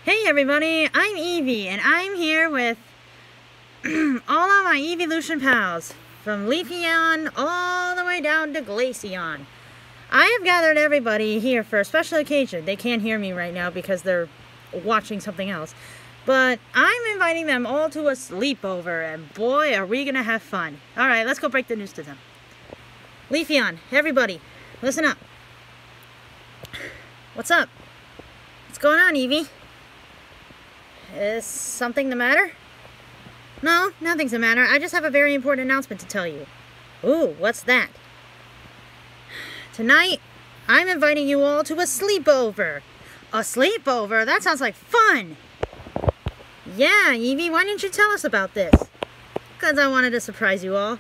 Hey everybody, I'm Eevee, and I'm here with all of my Eeveelution pals, from Leafeon all the way down to Glaceon. I have gathered everybody here for a special occasion. They can't hear me right now because they're watching something else. But I'm inviting them all to a sleepover, and boy, are we gonna have fun. Alright, let's go break the news to them. Leafeon, everybody, listen up. What's up? What's going on, Eevee? Is something the matter? No, nothing's the matter. I just have a very important announcement to tell you. Ooh, what's that? Tonight, I'm inviting you all to a sleepover. A sleepover? That sounds like fun! Yeah, Eevee, why didn't you tell us about this? Because I wanted to surprise you all.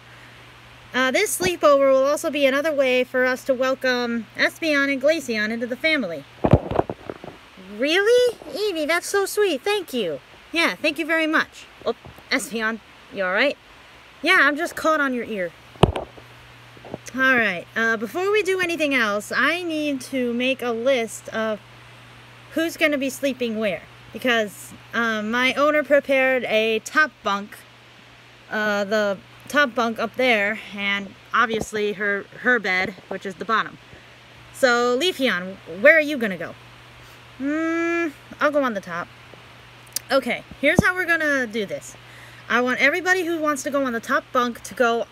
This sleepover will also be another way for us to welcome Espeon and Glaceon into the family. Really? Eevee, that's so sweet. Thank you. Yeah, thank you very much. Oh, Espeon, you alright? Yeah, I'm just caught on your ear. Alright, before we do anything else, I need to make a list of who's going to be sleeping where. Because my owner prepared a top bunk, the top bunk up there, and obviously her bed, which is the bottom. So, Leafeon, where are you going to go? I'll go on the top. Okay, here's how we're gonna do this. I want everybody who wants to go on the top bunk to go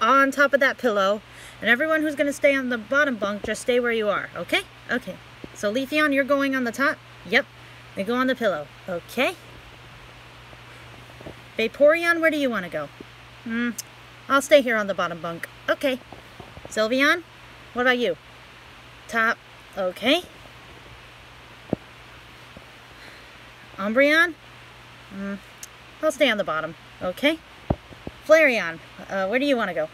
on top of that pillow, and everyone who's gonna stay on the bottom bunk, just stay where you are, okay? Okay. So, Leafeon, you're going on the top? Yep. Then go on the pillow. Okay. Vaporeon, where do you want to go? I'll stay here on the bottom bunk. Okay. Sylveon, what about you? Top. Okay. Umbreon? I'll stay on the bottom. Okay. Flareon, where do you want to go?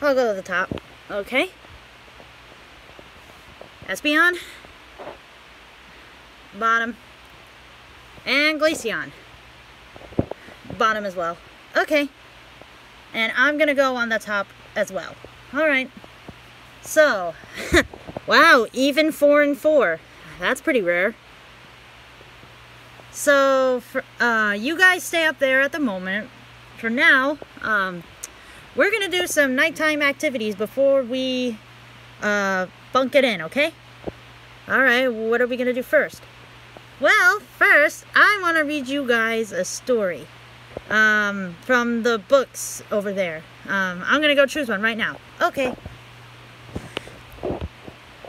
I'll go to the top. Okay. Espeon? Bottom. And Glaceon? Bottom as well. Okay. And I'm gonna go on the top as well. Alright. So, wow, even 4 and 4. That's pretty rare. So, you guys stay up there at the moment. For now, we're going to do some nighttime activities before we bunk it in, okay? Alright, what are we going to do first? Well, first, I want to read you guys a story from the books over there. I'm going to go choose one right now. Okay.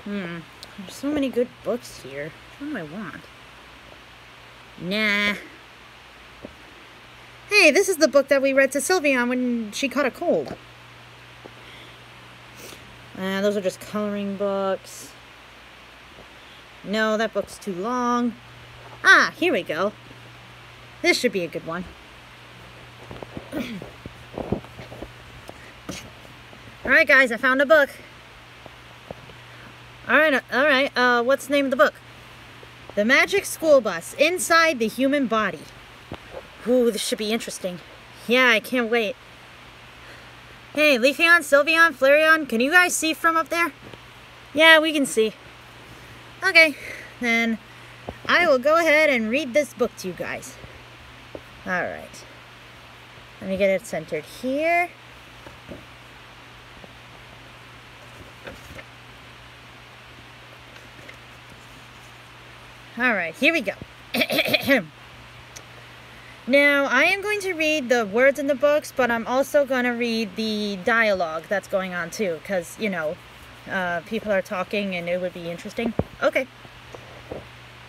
There's so many good books here. What do I want? Nah. Hey, this is the book that we read to Sylveon when she caught a cold. Those are just coloring books. No, that book's too long. Ah, here we go. This should be a good one. Alright guys, I found a book. Alright, what's the name of the book? The Magic School Bus, Inside the Human Body. Ooh, this should be interesting. Yeah, I can't wait. Hey, Leafeon, Sylveon, Flareon, can you guys see from up there? Yeah, we can see. Okay, then I will go ahead and read this book to you guys. Alright. Let me get it centered here. Alright, here we go. Now, I am going to read the words in the books, but I'm also going to read the dialogue that's going on too, because, you know, people are talking and it would be interesting. Okay.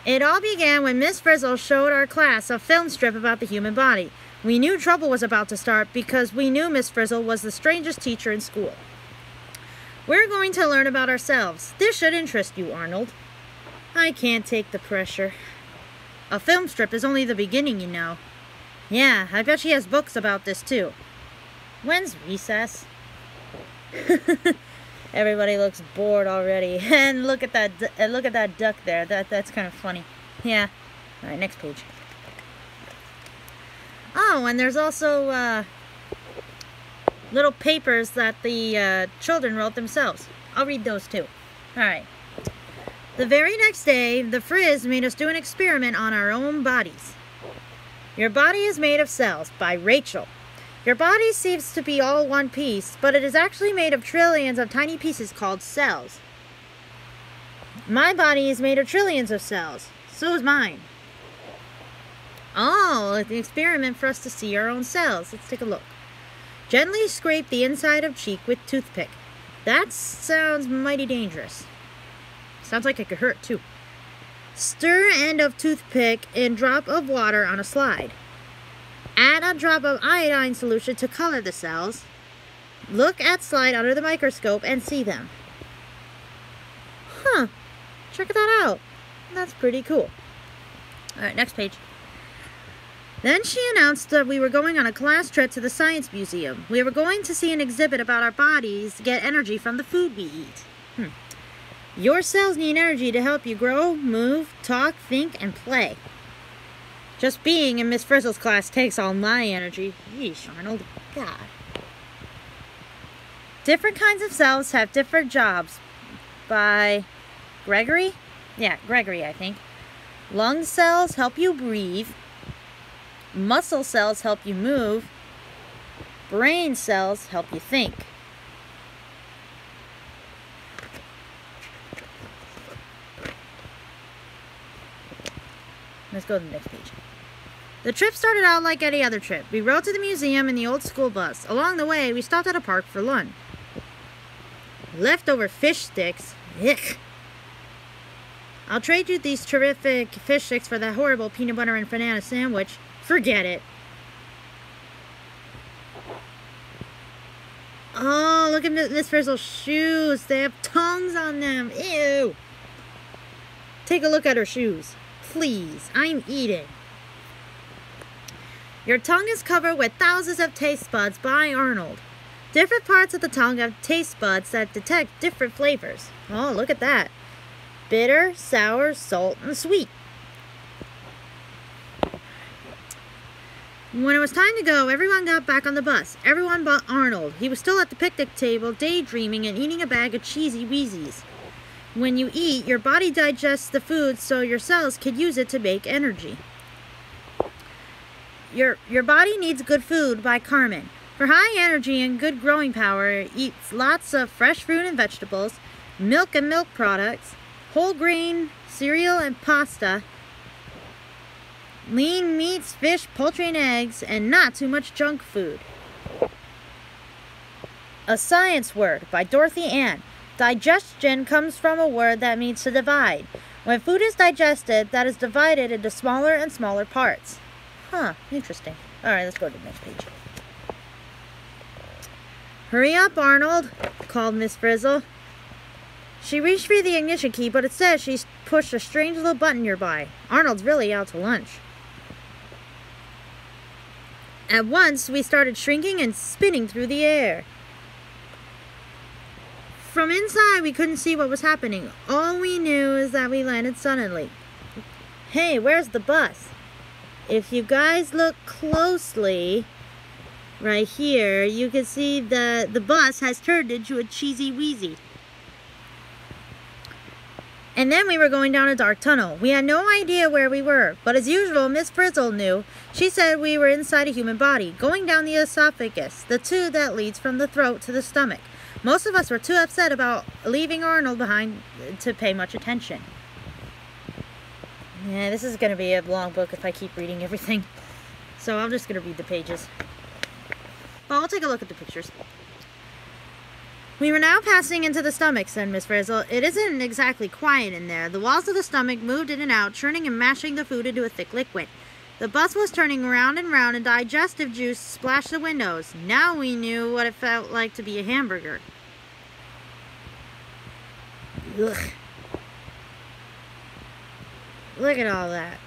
It all began when Miss Frizzle showed our class a film strip about the human body. We knew trouble was about to start because we knew Miss Frizzle was the strangest teacher in school. We're going to learn about ourselves. This should interest you, Arnold. I can't take the pressure. A film strip is only the beginning, you know. Yeah, I bet she has books about this too. When's recess? Everybody looks bored already. And look at that duck there. That's kind of funny. Yeah. All right, next page. Oh, and there's also little papers that the children wrote themselves. I'll read those too. All right. The very next day, the Frizz made us do an experiment on our own bodies. Your Body is Made of Cells by Rachel. Your body seems to be all one piece, but it is actually made of trillions of tiny pieces called cells. My body is made of trillions of cells. So is mine. Oh, the experiment for us to see our own cells. Let's take a look. Gently scrape the inside of cheek with toothpick. That sounds mighty dangerous. Sounds like it could hurt too. Stir end of toothpick in drop of water on a slide. Add a drop of iodine solution to color the cells. Look at slide under the microscope and see them. Huh. Check that out. That's pretty cool. Alright, next page. Then she announced that we were going on a class trip to the Science Museum. We were going to see an exhibit about our bodies get energy from the food we eat. Your cells need energy to help you grow, move, talk, think, and play. Just being in Miss Frizzle's class takes all my energy. Yeesh, Arnold. God. Different kinds of cells have different jobs. By Gregory? Yeah, Gregory, I think. Lung cells help you breathe. Muscle cells help you move. Brain cells help you think. Let's go to the next page. The trip started out like any other trip. We rode to the museum in the old school bus. Along the way, we stopped at a park for lunch. Leftover fish sticks. Ick. I'll trade you these terrific fish sticks for that horrible peanut butter and banana sandwich. Forget it. Oh, look at Miss Frizzle's shoes. They have tongues on them. Ew. Take a look at her shoes. Please, I'm eating. Your tongue is covered with thousands of taste buds by Arnold. Different parts of the tongue have taste buds that detect different flavors. Oh, look at that. Bitter, sour, salt, and sweet. When it was time to go, everyone got back on the bus. Everyone but Arnold. He was still at the picnic table, daydreaming and eating a bag of cheesy Wheezies. When you eat, your body digests the food so your cells could use it to make energy. Your body needs good food by Carmen. For high energy and good growing power, eats lots of fresh fruit and vegetables, milk and milk products, whole grain, cereal and pasta, lean meats, fish, poultry and eggs, and not too much junk food. A Science Word by Dorothy Ann. Digestion comes from a word that means to divide. When food is digested, that is divided into smaller and smaller parts. Huh, interesting. Alright, let's go to the next page. Hurry up, Arnold, called Miss Frizzle. She reached for the ignition key, but instead she pushed a strange little button nearby. Arnold's really out to lunch. At once, we started shrinking and spinning through the air. From inside, we couldn't see what was happening. All we knew is that we landed suddenly. Hey, where's the bus? If you guys look closely, right here, you can see that the bus has turned into a cheesy Wheezy. And then we were going down a dark tunnel. We had no idea where we were, but as usual, Miss Frizzle knew. She said we were inside a human body, going down the esophagus, the tube that leads from the throat to the stomach. Most of us were too upset about leaving Arnold behind to pay much attention. Yeah, this is going to be a long book if I keep reading everything. So I'm just going to read the pages. Well, I'll take a look at the pictures. We were now passing into the stomach, said Miss Frizzle. It isn't exactly quiet in there. The walls of the stomach moved in and out, churning and mashing the food into a thick liquid. The bus was turning round and round, and digestive juice splashed the windows. Now we knew what it felt like to be a hamburger. Ugh. Look at all that.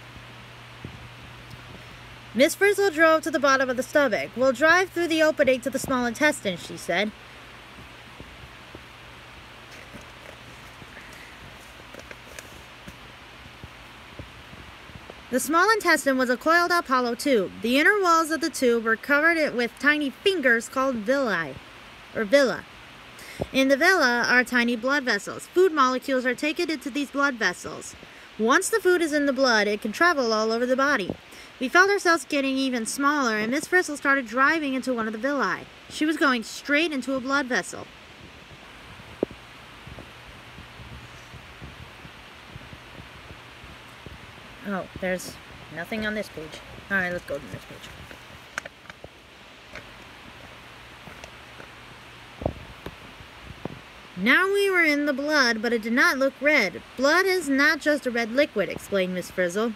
Miss Frizzle drove to the bottom of the stomach. We'll drive through the opening to the small intestine, she said. The small intestine was a coiled-up hollow tube. The inner walls of the tube were covered with tiny fingers called villi, or villa. In the villa are tiny blood vessels. Food molecules are taken into these blood vessels. Once the food is in the blood, it can travel all over the body. We felt ourselves getting even smaller, and Miss Frizzle started driving into one of the villi. She was going straight into a blood vessel. Oh, there's nothing on this page. Alright, let's go to the next page. Now we were in the blood, but it did not look red. Blood is not just a red liquid, explained Miss Frizzle.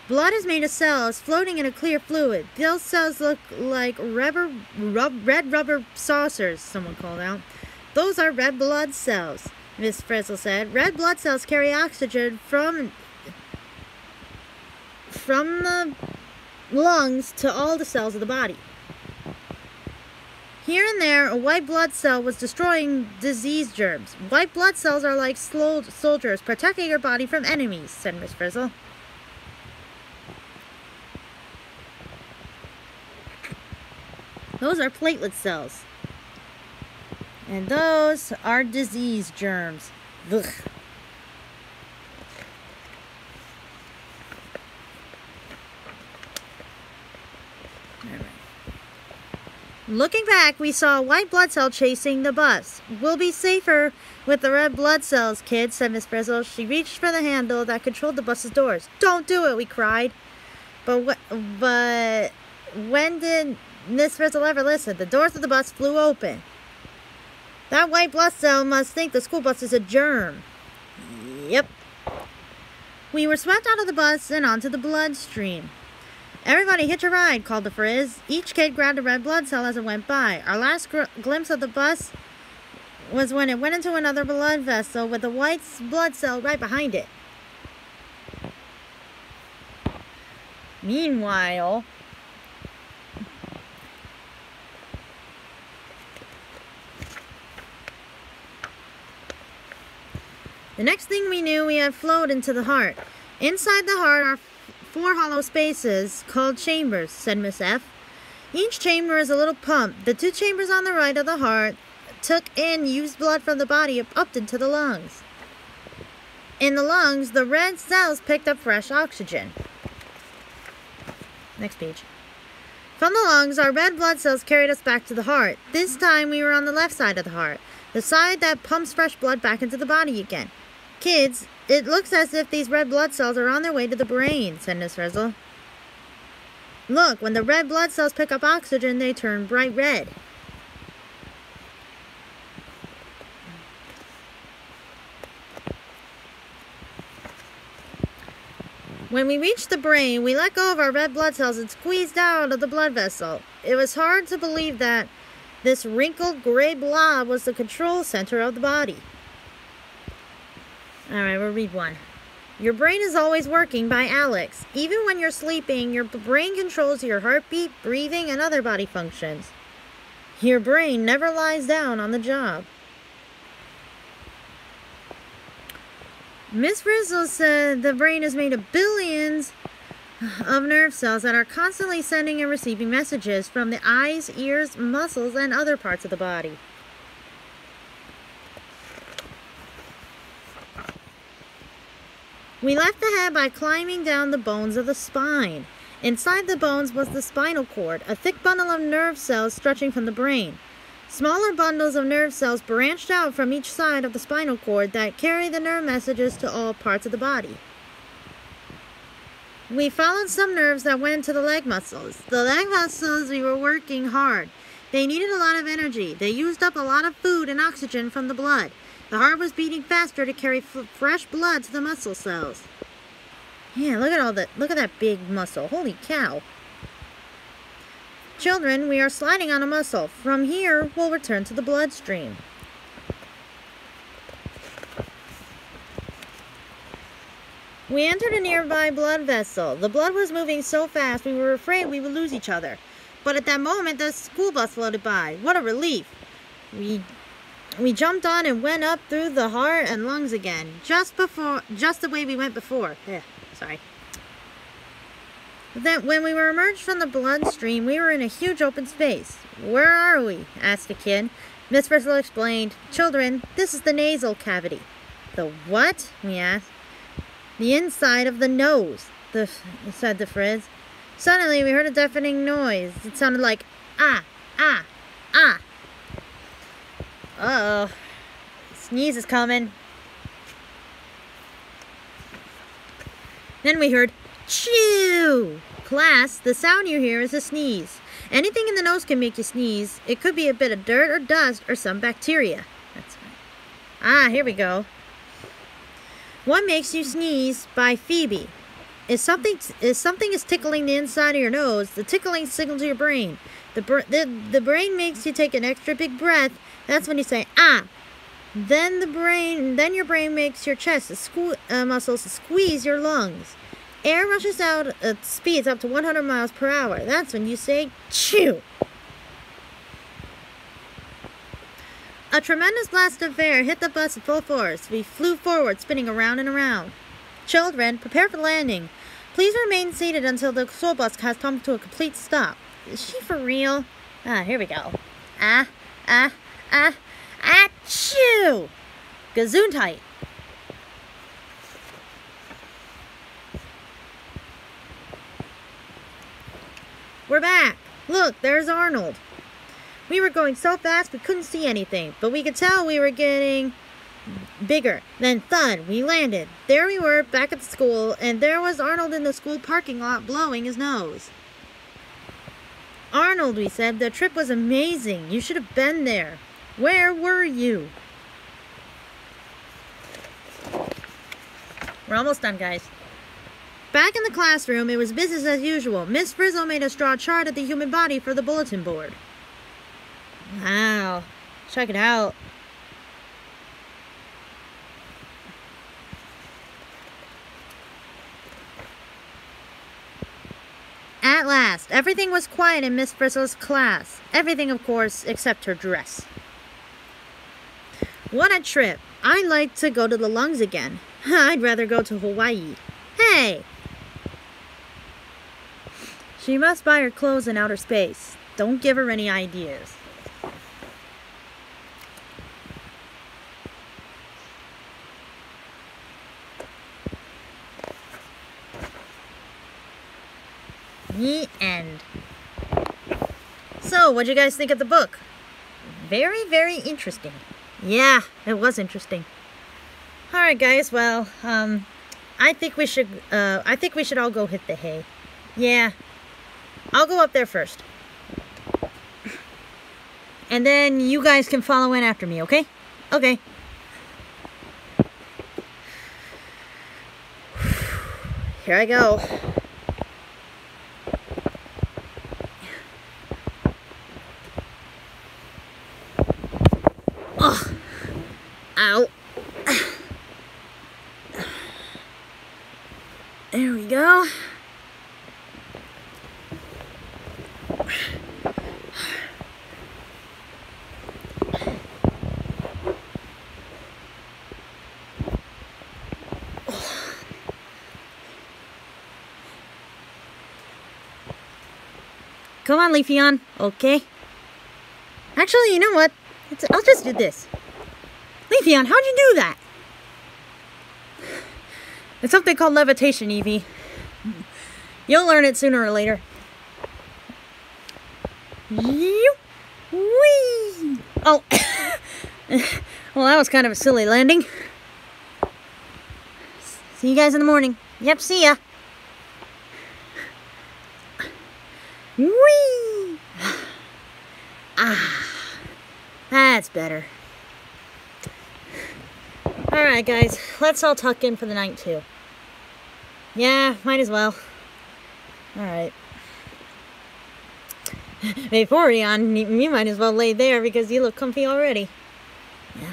Blood is made of cells floating in a clear fluid. Those cells look like red rubber saucers, someone called out. Those are red blood cells, Miss Frizzle said. Red blood cells carry oxygen from the lungs to all the cells of the body. Here and there, a white blood cell was destroying disease germs. White blood cells are like soldiers protecting your body from enemies, said Miss Frizzle. Those are platelet cells. And those are disease germs. Ugh. Looking back, we saw a white blood cell chasing the bus. We'll be safer with the red blood cells, kids, said Miss Frizzle. She reached for the handle that controlled the bus's doors. Don't do it, we cried. But when did Miss Frizzle ever listen? The doors of the bus flew open. That white blood cell must think the school bus is a germ. Yep. We were swept out of the bus and onto the bloodstream. Everybody hitch a ride, called the Frizz. Each kid grabbed a red blood cell as it went by. Our last glimpse of the bus was when it went into another blood vessel with a white blood cell right behind it. Meanwhile, the next thing we knew, we had flowed into the heart. Inside the heart are 4 hollow spaces called chambers, said Miss F. Each chamber is a little pump. The 2 chambers on the right of the heart took in used blood from the body up into the lungs. In the lungs, the red cells picked up fresh oxygen. Next page. From the lungs, our red blood cells carried us back to the heart. This time we were on the left side of the heart, the side that pumps fresh blood back into the body again. Kids, it looks as if these red blood cells are on their way to the brain, said Miss Frizzle. Look, when the red blood cells pick up oxygen, they turn bright red. When we reached the brain, we let go of our red blood cells and squeezed out of the blood vessel. It was hard to believe that this wrinkled gray blob was the control center of the body. Alright, we'll read one. Your brain is always working by Alex. Even when you're sleeping, your brain controls your heartbeat, breathing, and other body functions. Your brain never lies down on the job. Miss Frizzle said the brain is made of billions of nerve cells that are constantly sending and receiving messages from the eyes, ears, muscles, and other parts of the body. We left the head by climbing down the bones of the spine. Inside the bones was the spinal cord, a thick bundle of nerve cells stretching from the brain. Smaller bundles of nerve cells branched out from each side of the spinal cord that carry the nerve messages to all parts of the body. We followed some nerves that went into the leg muscles. The leg muscles, we were working hard. They needed a lot of energy. They used up a lot of food and oxygen from the blood. The heart was beating faster to carry fresh blood to the muscle cells. Yeah, look at that big muscle. Holy cow. Children, we are sliding on a muscle. From here, we'll return to the bloodstream. We entered a nearby blood vessel. The blood was moving so fast we were afraid we would lose each other. But at that moment, the school bus floated by. What a relief. We jumped on and went up through the heart and lungs again. Just the way we went before. Sorry. Then, when we emerged from the bloodstream, we were in a huge open space. Where are we? Asked a kid. Miss Frizzle explained, "Children, this is the nasal cavity." "The what?" we asked. "The inside of the nose," said the Frizz. Suddenly, we heard a deafening noise. It sounded like, ah, ah, ah. Uh-oh. Sneeze is coming. Then we heard, chew! Class, the sound you hear is a sneeze. Anything in the nose can make you sneeze. It could be a bit of dirt or dust or some bacteria. That's right. Ah, here we go. What makes you sneeze by Phoebe. If something is tickling the inside of your nose, the tickling signals to your brain. The brain makes you take an extra big breath. That's when you say, ah. Then your brain makes your chest muscles squeeze your lungs. Air rushes out at speeds up to 100 miles per hour. That's when you say, chew. A tremendous blast of air hit the bus at full force. We flew forward, spinning around and around. Children, prepare for landing. Please remain seated until the school bus has come to a complete stop. Is she for real? Ah, here we go. Achoo! Gesundheit. We're back. Look, there's Arnold. We were going so fast we couldn't see anything, but we could tell we were getting bigger. Then thud, we landed. There we were, back at the school, and there was Arnold in the school parking lot blowing his nose. Arnold, we said, the trip was amazing. You should have been there. Where were you? We're almost done, guys. Back in the classroom, it was business as usual. Miss Frizzle made us draw a chart of the human body for the bulletin board. Wow. Check it out. At last, everything was quiet in Miss Frizzle's class. Everything, of course, except her dress. What a trip. I'd like to go to the lungs again. I'd rather go to Hawaii. Hey! She must buy her clothes in outer space. Don't give her any ideas. The end. So, what'd you guys think of the book? Very, very interesting. Yeah, it was interesting. Alright guys, well, I think we should all go hit the hay. Yeah. I'll go up there first. And then you guys can follow in after me, okay? Okay. Here I go. Oh. Ow. There we go. Come on, Leafeon. Okay. Actually, you know what? I'll just do this. Leafeon, how'd you do that? It's something called levitation, Eevee. You'll learn it sooner or later. Whee! Oh. Well, that was kind of a silly landing. See you guys in the morning. Yep, see ya. Whee! Ah. That's better. Alright, guys. Let's all tuck in for the night, too. Yeah, might as well. Alright. Hey, Vaporeon, you might as well lay there because you look comfy already. Yeah.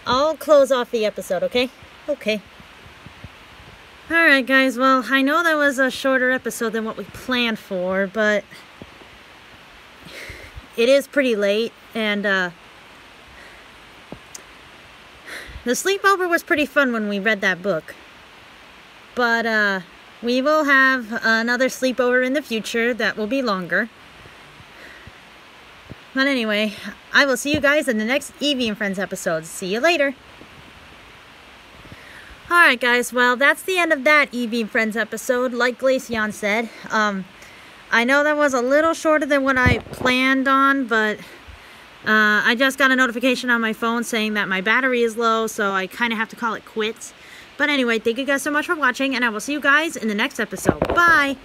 I'll close off the episode, okay? Okay. Alright, guys. Well, I know that was a shorter episode than what we planned for, but it is pretty late, and the sleepover was pretty fun when we read that book. But we will have another sleepover in the future that will be longer. But anyway, I will see you guys in the next Eevee and Friends episode. See you later. Alright guys, well that's the end of that Eevee and Friends episode, like Glaceon said. I know that was a little shorter than what I planned on, but I just got a notification on my phone saying that my battery is low, so I kind of have to call it quits. But anyway, thank you guys so much for watching, and I will see you guys in the next episode. Bye!